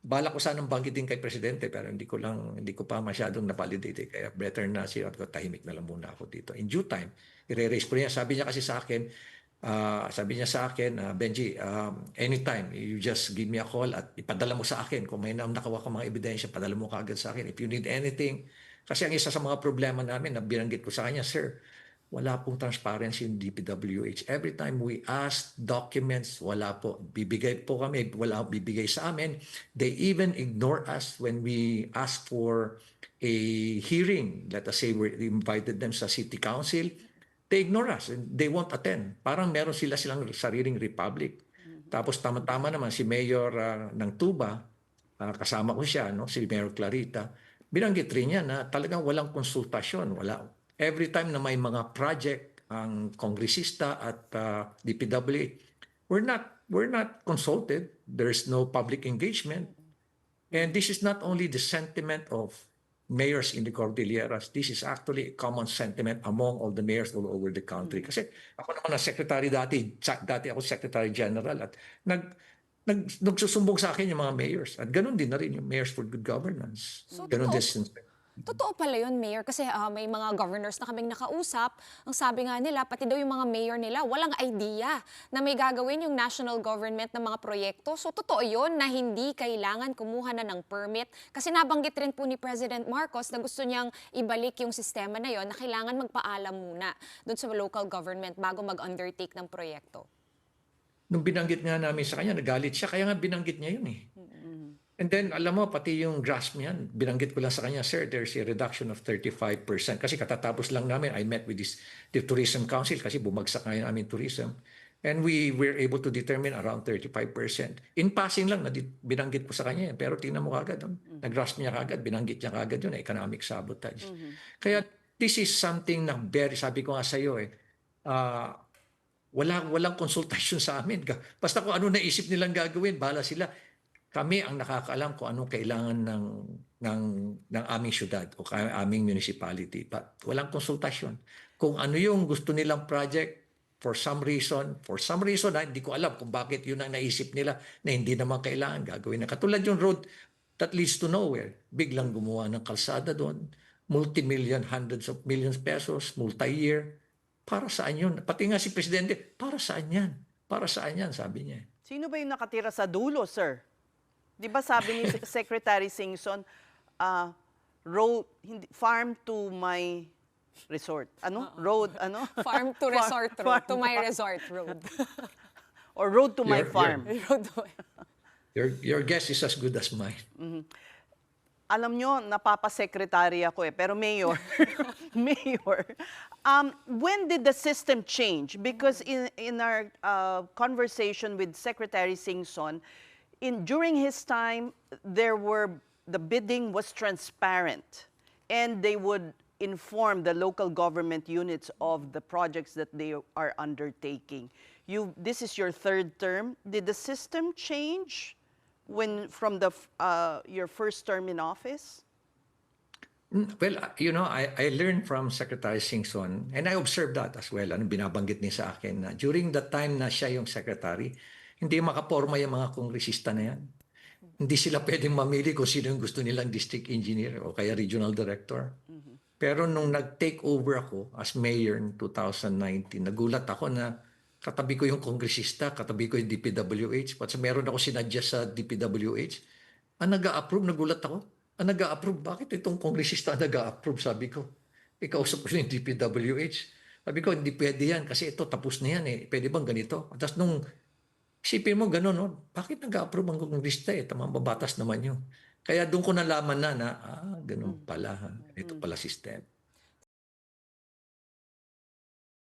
Bala ko sanang banggitin kay Presidente pero hindi ko pa masyadong na-validate kaya better na siya at tahimik na lang muna ako dito. In due time, i-raise ko niya. Sabi niya kasi sa akin, Benji, anytime, you just give me a call at ipadala mo sa akin. Kung may nakawa ka mga ebidensya, padala mo kaagad sa akin. If you need anything, kasi ang isa sa mga problema namin na binanggit ko sa kanya, sir, wala pong transparency in DPWH. Every time we ask documents, wala po. Bibigay po kami, wala bibigay sa amin. They even ignore us when we ask for a hearing. Let us say we invited them sa city council. They ignore us and they won't attend. Parang meron silang sariling republic. Tapos tama-tama naman si Mayor ng Tuba, kasama ko siya, no? Si Mayor Clarita, binanggit rin niya na talagang walang konsultasyon. Every time na may mga project ang kongresista at DPWH, we're not consulted. There's no public engagement. And this is not only the sentiment of mayors in the Cordilleras. This is actually a common sentiment among all the mayors all over the country. Kasi ako naman na secretary dati ako secretary general at nagsusumbong sa akin yung mga mayors. At ganun din na rin yung mayors for good governance. So, ganun din. totoo pala yun, Mayor, kasi may mga governors na kaming nakausap. Ang sabi nga nila, pati daw yung mga mayor nila, walang idea na may gagawin yung national government ng mga proyekto. So totoo yun na hindi kailangan kumuha na ng permit. Kasi nabanggit rin po ni President Marcos na gusto niyang ibalik yung sistema na yon na kailangan magpaalam muna doon sa local government bago mag-undertake ng proyekto. Nung binanggit nga namin sa kanya, nagalit siya, kaya nga binanggit niya yun eh. And then, alam mo, pati yung GRASP niyan, binanggit ko lang sa kanya, sir, there's a reduction of 35%. Kasi katatapos lang namin, I met with the Tourism Council kasi bumagsak ngayon namin tourism. And we were able to determine around 35%. In passing lang, binanggit ko sa kanya, pero tingnan mo kagad, nag-GRASP niya kagad, binanggit niya kagad yun, economic sabotage. Kaya this is something na sabi ko nga sa iyo, walang konsultasyon sa amin. Basta kung ano naisip nilang gagawin, bahala sila. Kami ang nakakaalam kung anong kailangan ng aming syudad o aming municipality. But walang konsultasyon. Kung ano yung gusto nilang project, for some reason, hindi ko alam kung bakit yun ang naisip nila na hindi naman kailangan gagawin. Katulad yung road that leads to nowhere. Biglang gumawa ng kalsada doon. Multi-million, hundreds of millions pesos, multi-year. Para saan yun? Pati nga si Presidente, para saan yan? Para saan yan, sabi niya. Sino ba yung nakatira sa dulo, sir? Di ba sabi ni Secretary Singson, farm to my resort. Ano? Road, ano? Farm to resort road, to my resort road. Or road to my farm. Your guess is as good as mine. Alam nyo, napapasekretary ako eh. Pero Mayor, Mayor, when did the system change? Because in our conversation with Secretary Singson, during his time, the bidding was transparent, and they would inform the local government units of the projects that they are undertaking. This is your third term. Did the system change from your first term in office? Well, I learned from Secretary Singson, and I observed that as well. Binabanggit niya sa akin na during the time na siya yung secretary, hindi makaporma yung mga kongresista na yan. Hindi sila pwedeng mamili kung sino yung gusto nilang district engineer o kaya regional director. Pero nung nag-take over ako as mayor in 2019, nagulat ako na katabi ko yung kongresista, katabi ko yung DPWH. At meron ako sinadya sa DPWH. Nag-a-approve, nagulat ako. Nag-a-approve, bakit itong kongresista nag-a-approve? Sabi ko, ikausap ko yung DPWH. Sabi ko, hindi pwede yan kasi ito tapos na yan eh. Pwede bang ganito? At tapos nung isipin mo gano'n, no? Bakit nag-a-approve ang kongresista eh? Tamang babatas naman yun. Kaya doon ko nalaman na gano'n pala. Ito pala system.